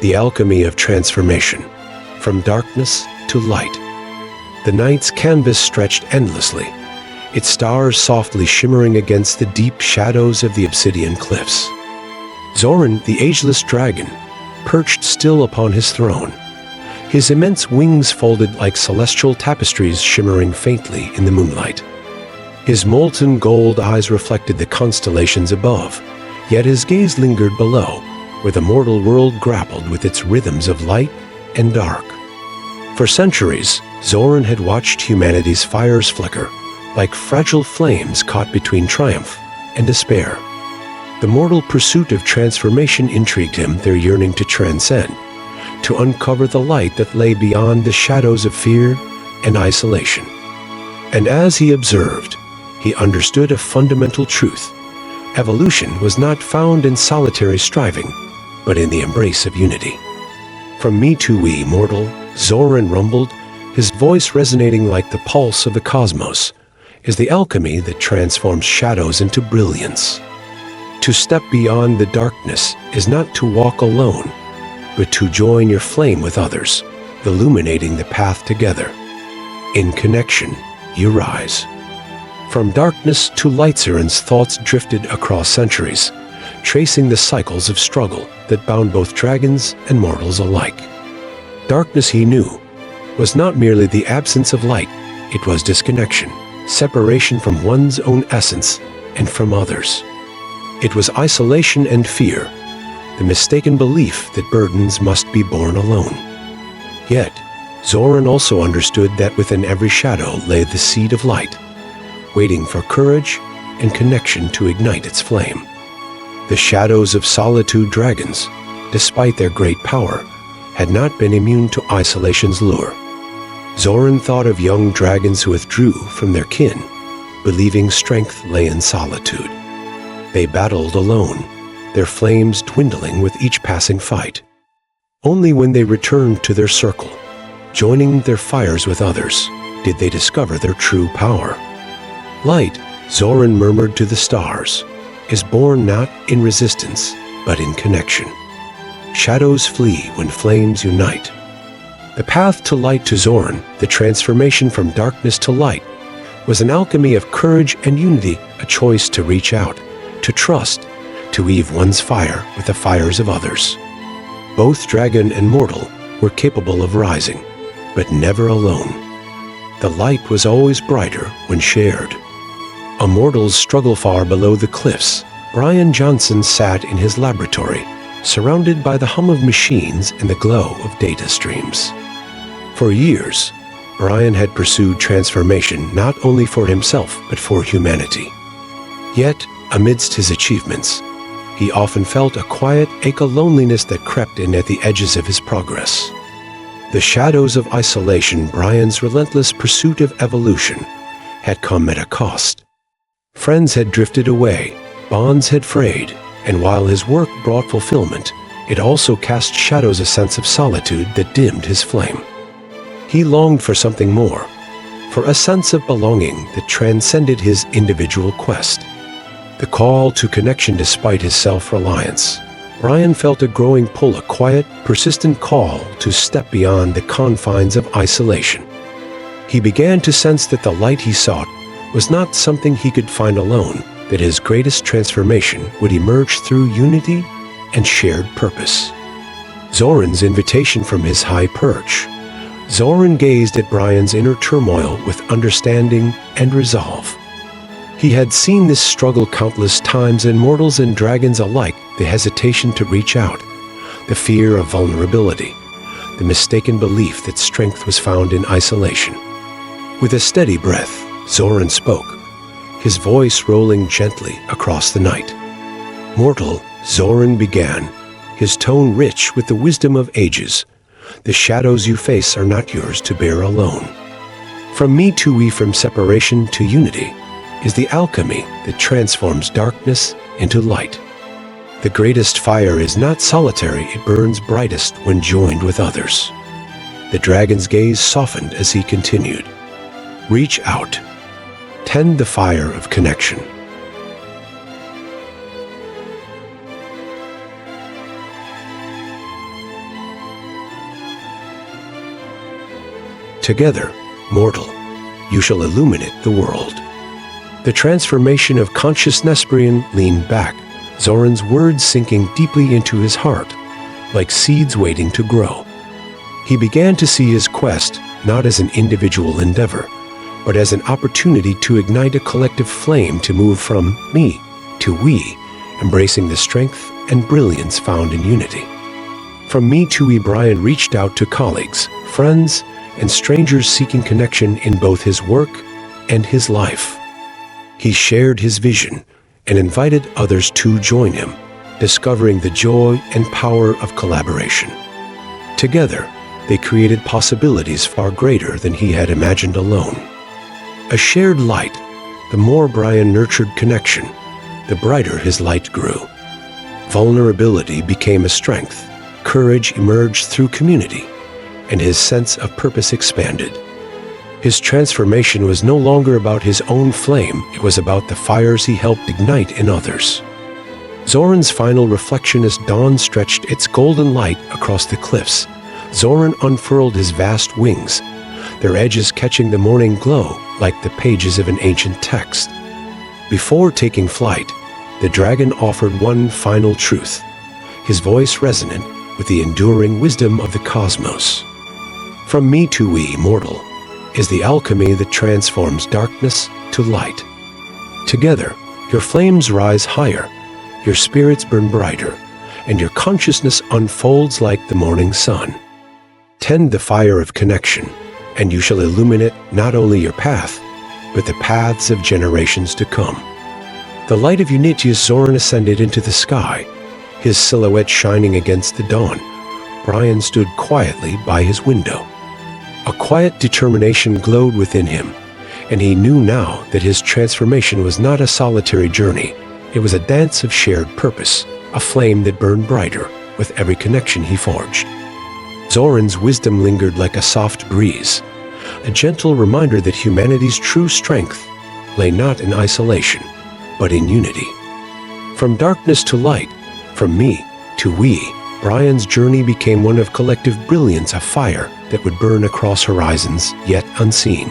The alchemy of transformation, from darkness to light. The night's canvas stretched endlessly, its stars softly shimmering against the deep shadows of the obsidian cliffs. Zoran, the ageless dragon, perched still upon his throne, his immense wings folded like celestial tapestries shimmering faintly in the moonlight. His molten gold eyes reflected the constellations above, yet his gaze lingered below, where the mortal world grappled with its rhythms of light and dark. For centuries, Zoran had watched humanity's fires flicker, like fragile flames caught between triumph and despair. The mortal pursuit of transformation intrigued him, their yearning to transcend, to uncover the light that lay beyond the shadows of fear and isolation. And as he observed, he understood a fundamental truth. Evolution was not found in solitary striving, but in the embrace of unity. From me to we, mortal, Zoran rumbled, his voice resonating like the pulse of the cosmos, is the alchemy that transforms shadows into brilliance. To step beyond the darkness is not to walk alone, but to join your flame with others, illuminating the path together. In connection, you rise. From darkness to light, Zoran's thoughts drifted across centuries, tracing the cycles of struggle that bound both dragons and mortals alike. Darkness, he knew, was not merely the absence of light, it was disconnection, separation from one's own essence and from others. It was isolation and fear, the mistaken belief that burdens must be borne alone. Yet, Zoran also understood that within every shadow lay the seed of light, waiting for courage and connection to ignite its flame. The shadows of solitude dragons, despite their great power, had not been immune to isolation's lure. Zoran thought of young dragons who withdrew from their kin, believing strength lay in solitude. They battled alone, their flames dwindling with each passing fight. Only when they returned to their circle, joining their fires with others, did they discover their true power. Light, Zoran murmured to the stars, is born not in resistance, but in connection. Shadows flee when flames unite. The path to light to Zoran, the transformation from darkness to light, was an alchemy of courage and unity, a choice to reach out, to trust, to weave one's fire with the fires of others. Both dragon and mortal were capable of rising, but never alone. The light was always brighter when shared. A mortal's struggle far below the cliffs, Bryan Johnson sat in his laboratory, surrounded by the hum of machines and the glow of data streams. For years, Bryan had pursued transformation not only for himself but for humanity. Yet, amidst his achievements, he often felt a quiet ache of loneliness that crept in at the edges of his progress. The shadows of isolation, Bryan's relentless pursuit of evolution, had come at a cost. Friends had drifted away, bonds had frayed, and while his work brought fulfillment, it also cast shadows, a sense of solitude that dimmed his flame. He longed for something more, for a sense of belonging that transcended his individual quest. The call to connection despite his self-reliance. Bryan felt a growing pull, a quiet, persistent call to step beyond the confines of isolation. He began to sense that the light he sought was not something he could find alone, that his greatest transformation would emerge through unity and shared purpose. Zoran's invitation from his high perch. Zoran gazed at Bryan's inner turmoil with understanding and resolve. He had seen this struggle countless times in mortals and dragons alike, the hesitation to reach out, the fear of vulnerability, the mistaken belief that strength was found in isolation. With a steady breath, Zoran spoke, his voice rolling gently across the night. Mortal, Zoran began, his tone rich with the wisdom of ages. The shadows you face are not yours to bear alone. From me to we, from separation to unity, is the alchemy that transforms darkness into light. The greatest fire is not solitary, it burns brightest when joined with others. The dragon's gaze softened as he continued. Reach out. Tend the fire of connection. Together, mortal, you shall illuminate the world. The transformation of consciousness. Bryan leaned back, Zoran's words sinking deeply into his heart, like seeds waiting to grow. He began to see his quest not as an individual endeavor, but as an opportunity to ignite a collective flame to move from me to we, embracing the strength and brilliance found in unity. From me to we, Bryan reached out to colleagues, friends, and strangers seeking connection in both his work and his life. He shared his vision and invited others to join him, discovering the joy and power of collaboration. Together, they created possibilities far greater than he had imagined alone. A shared light. The more Bryan nurtured connection, the brighter his light grew. Vulnerability became a strength, courage emerged through community, and his sense of purpose expanded. His transformation was no longer about his own flame, it was about the fires he helped ignite in others. Zoran's final reflection as dawn stretched its golden light across the cliffs. Zoran unfurled his vast wings, their edges catching the morning glow like the pages of an ancient text. Before taking flight, the dragon offered one final truth, his voice resonant with the enduring wisdom of the cosmos. From me to we, mortal, is the alchemy that transforms darkness to light. Together, your flames rise higher, your spirits burn brighter, and your consciousness unfolds like the morning sun. Tend the fire of connection, and you shall illuminate not only your path, but the paths of generations to come. The light of unity as Zoran ascended into the sky, his silhouette shining against the dawn. Bryan stood quietly by his window. A quiet determination glowed within him, and he knew now that his transformation was not a solitary journey. It was a dance of shared purpose, a flame that burned brighter with every connection he forged. Zoran's wisdom lingered like a soft breeze, a gentle reminder that humanity's true strength lay not in isolation, but in unity. From darkness to light, from me to we, Bryan's journey became one of collective brilliance, a fire that would burn across horizons yet unseen.